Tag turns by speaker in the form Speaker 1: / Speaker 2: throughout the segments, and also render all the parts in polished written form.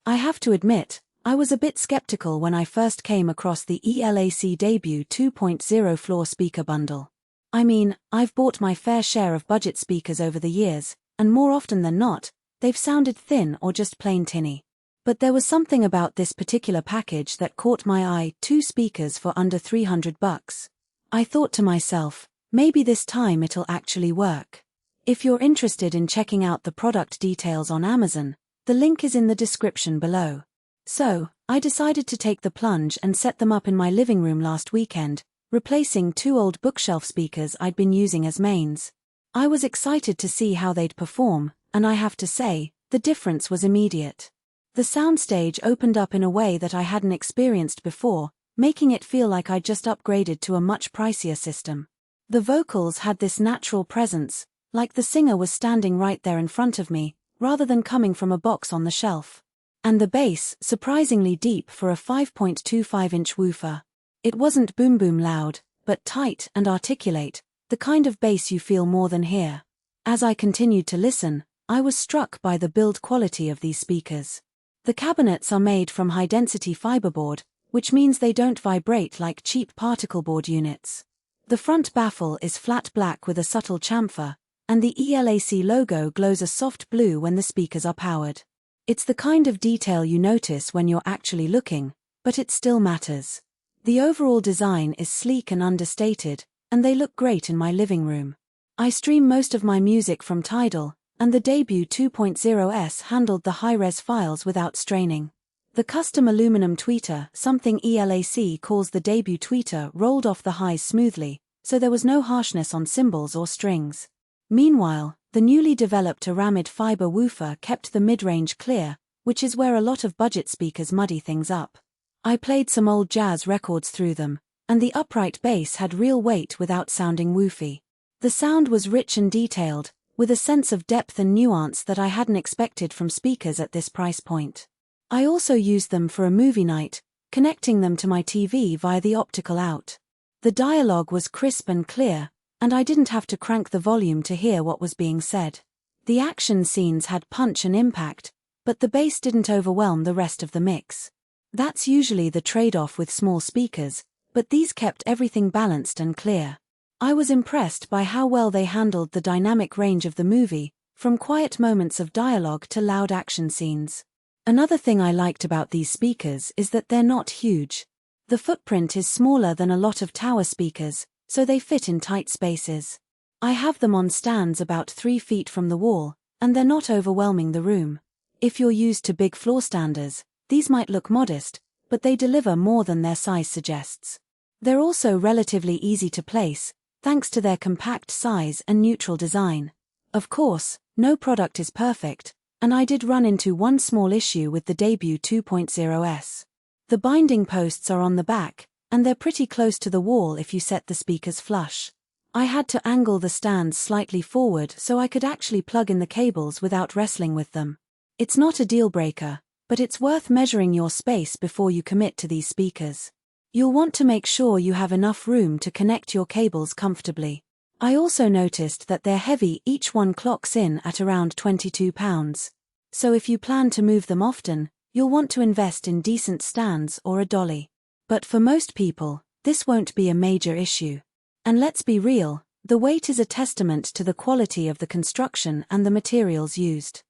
Speaker 1: I have to admit, I was a bit skeptical when I first came across the ELAC Debut 2.0 floor speaker bundle. I mean, I've bought my fair share of budget speakers over the years, and more often than not, they've sounded thin or just plain tinny. But there was something about this particular package that caught my eye: 2 speakers for under $300. I thought to myself, maybe this time it'll actually work. If you're interested in checking out the product details on Amazon, the link is in the description below. So, I decided to take the plunge and set them up in my living room last weekend, replacing 2 old bookshelf speakers I'd been using as mains. I was excited to see how they'd perform, and I have to say, the difference was immediate. The soundstage opened up in a way that I hadn't experienced before, making it feel like I'd just upgraded to a much pricier system. The vocals had this natural presence, like the singer was standing right there in front of me, rather than coming from a box on the shelf. And the bass, surprisingly deep for a 5.25-inch woofer. It wasn't boom loud, but tight and articulate, the kind of bass you feel more than hear. As I continued to listen, I was struck by the build quality of these speakers. The cabinets are made from high-density fiberboard, which means they don't vibrate like cheap particle board units. The front baffle is flat black with a subtle chamfer, and the ELAC logo glows a soft blue when the speakers are powered. It's the kind of detail you notice when you're actually looking, but it still matters. The overall design is sleek and understated, and they look great in my living room. I stream most of my music from Tidal, and the Debut 2.0s handled the high-res files without straining. The custom aluminum tweeter, something ELAC calls the Debut tweeter, rolled off the highs smoothly, so there was no harshness on cymbals or strings. Meanwhile, the newly developed aramid fiber woofer kept the mid-range clear, which is where a lot of budget speakers muddy things up. I played some old jazz records through them, and the upright bass had real weight without sounding woofy. The sound was rich and detailed, with a sense of depth and nuance that I hadn't expected from speakers at this price point. I also used them for a movie night, connecting them to my TV via the optical out. The dialogue was crisp and clear, and I didn't have to crank the volume to hear what was being said. The action scenes had punch and impact, but the bass didn't overwhelm the rest of the mix. That's usually the trade-off with small speakers, but these kept everything balanced and clear. I was impressed by how well they handled the dynamic range of the movie, from quiet moments of dialogue to loud action scenes. Another thing I liked about these speakers is that they're not huge. The footprint is smaller than a lot of tower speakers, so they fit in tight spaces. I have them on stands about 3 feet from the wall, and they're not overwhelming the room. If you're used to big floor standers, these might look modest, but they deliver more than their size suggests. They're also relatively easy to place, thanks to their compact size and neutral design. Of course, no product is perfect, and I did run into one small issue with the Debut 2.0s. The binding posts are on the back, and they're pretty close to the wall if you set the speakers flush. I had to angle the stands slightly forward so I could actually plug in the cables without wrestling with them. It's not a deal breaker, but it's worth measuring your space before you commit to these speakers. You'll want to make sure you have enough room to connect your cables comfortably. I also noticed that they're heavy. Each one clocks in at around 22 pounds. So if you plan to move them often, you'll want to invest in decent stands or a dolly. But for most people, this won't be a major issue. And let's be real, the weight is a testament to the quality of the construction and the materials used.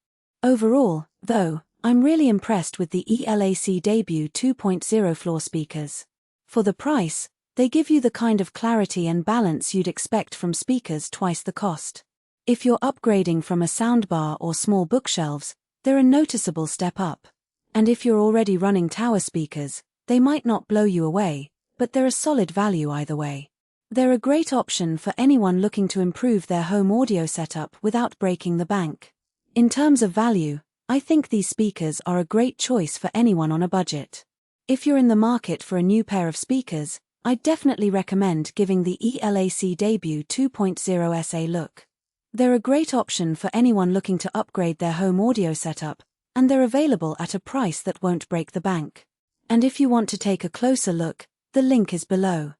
Speaker 1: Overall, though, I'm really impressed with the ELAC Debut 2.0 floor speakers. For the price, they give you the kind of clarity and balance you'd expect from speakers twice the cost. If you're upgrading from a soundbar or small bookshelves, they're a noticeable step up. And if you're already running tower speakers, they might not blow you away, but they're a solid value either way. They're a great option for anyone looking to improve their home audio setup without breaking the bank. In terms of value, I think these speakers are a great choice for anyone on a budget. If you're in the market for a new pair of speakers, I'd definitely recommend giving the ELAC Debut 2.0s a look. They're a great option for anyone looking to upgrade their home audio setup, and they're available at a price that won't break the bank. And if you want to take a closer look, the link is below.